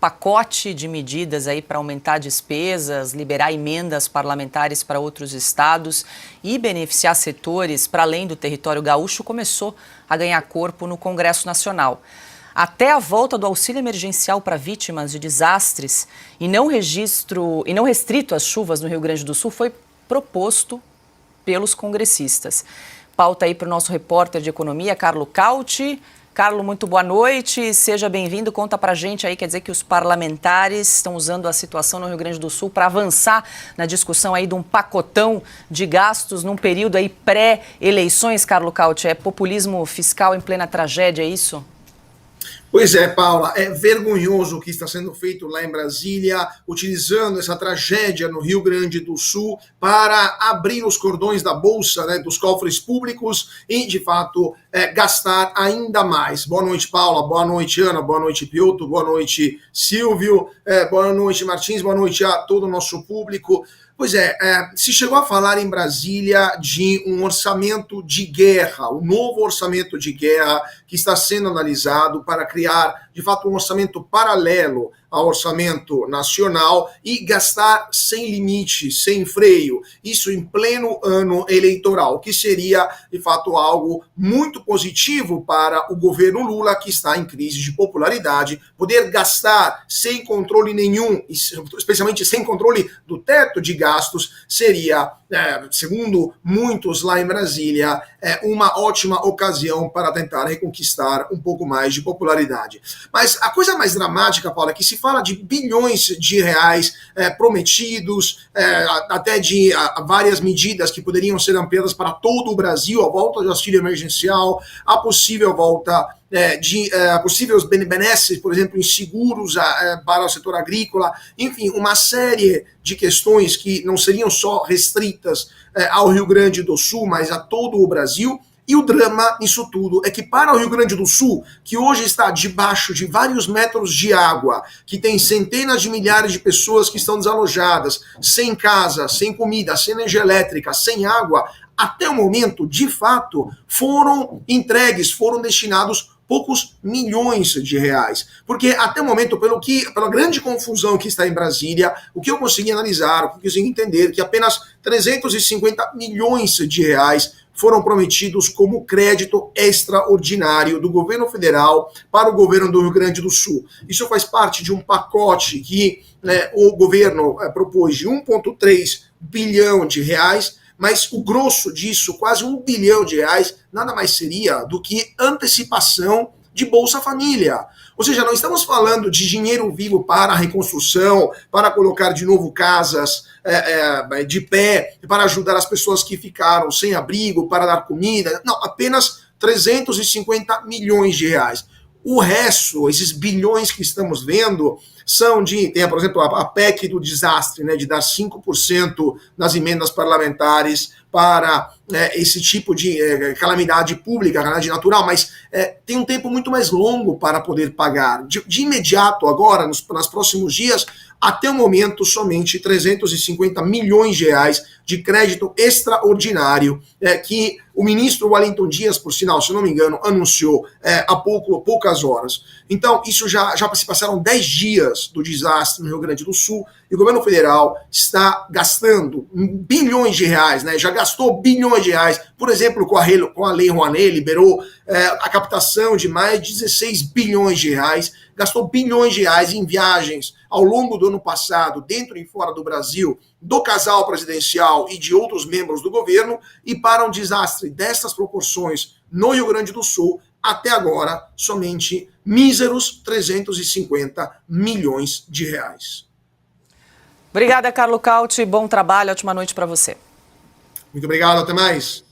Pacote de medidas aí para aumentar despesas, liberar emendas parlamentares para outros estados e beneficiar setores para além do território gaúcho começou a ganhar corpo no Congresso Nacional. Até a volta do auxílio emergencial para vítimas de desastres e não restrito às chuvas no Rio Grande do Sul foi proposto pelos congressistas. Pauta aí para o nosso repórter de economia, Carlo Cauti. Carlo, muito boa noite, seja bem-vindo, conta pra gente aí, quer dizer que os parlamentares estão usando a situação no Rio Grande do Sul para avançar na discussão aí de um pacotão de gastos num período aí pré-eleições, Carlo Cauti, é populismo fiscal em plena tragédia, é isso? Pois é, Paula, é vergonhoso o que está sendo feito lá em Brasília, utilizando essa tragédia no Rio Grande do Sul para abrir os cordões da bolsa, né, dos cofres públicos e, de fato, gastar ainda mais. Boa noite, Paula, boa noite, Ana, boa noite, Piotr, boa noite, Silvio, boa noite, Martins, boa noite a todo o nosso público. Pois é, se chegou a falar em Brasília de um orçamento de guerra, o novo orçamento de guerra que está sendo analisado para criar, de fato, um orçamento paralelo ao orçamento nacional e gastar sem limite, sem freio, isso em pleno ano eleitoral, que seria, de fato, algo muito positivo para o governo Lula, que está em crise de popularidade, poder gastar sem controle nenhum, especialmente sem controle do teto de gastos, seria, segundo muitos lá em Brasília, uma ótima ocasião para tentar reconquistar um pouco mais de popularidade. Mas a coisa mais dramática, Paula, é que se fala de bilhões de reais prometidos, até de várias medidas que poderiam ser ampliadas para todo o Brasil, a volta do auxílio emergencial, a possível volta de possíveis benesses, por exemplo, em seguros para o setor agrícola, enfim, uma série de questões que não seriam só restritas ao Rio Grande do Sul, mas a todo o Brasil. E o drama nisso tudo é que para o Rio Grande do Sul, que hoje está debaixo de vários metros de água, que tem centenas de milhares de pessoas que estão desalojadas, sem casa, sem comida, sem energia elétrica, sem água, até o momento, de fato, foram entregues, foram destinados poucos milhões de reais. Porque até o momento, pela grande confusão que está em Brasília, o que eu consegui analisar, o que eu consegui entender, que apenas 350 milhões de reais foram prometidos como crédito extraordinário do governo federal para o governo do Rio Grande do Sul. Isso faz parte de um pacote que o governo propôs de 1,3 bilhão de reais, mas o grosso disso, quase 1 bilhão de reais, nada mais seria do que antecipação de Bolsa Família. Ou seja, não estamos falando de dinheiro vivo para a reconstrução, para colocar de novo casas de pé, para ajudar as pessoas que ficaram sem abrigo, para dar comida. Não, apenas 350 milhões de reais. O resto, esses bilhões que estamos vendo, são tem, por exemplo, a PEC do desastre, né, de dar 5% nas emendas parlamentares para esse tipo de calamidade pública, calamidade natural, mas tem um tempo muito mais longo para poder pagar. De imediato, agora, nos próximos dias, até o momento, somente 350 milhões de reais de crédito extraordinário que o ministro Wellington Dias, por sinal, se não me engano, anunciou há poucas horas. Então, isso já se passaram 10 dias do desastre no Rio Grande do Sul e o governo federal está gastando bilhões de reais, né? Já gastou bilhões de reais, por exemplo, com a Lei Rouanet, liberou a captação de mais de 16 bilhões de reais, gastou bilhões de reais em viagens ao longo do ano passado, dentro e fora do Brasil, do casal presidencial e de outros membros do governo, e para um desastre destas proporções no Rio Grande do Sul, até agora, somente míseros 350 milhões de reais. Obrigada, Carlo Cauti, bom trabalho, ótima noite para você. Muito obrigado, até mais.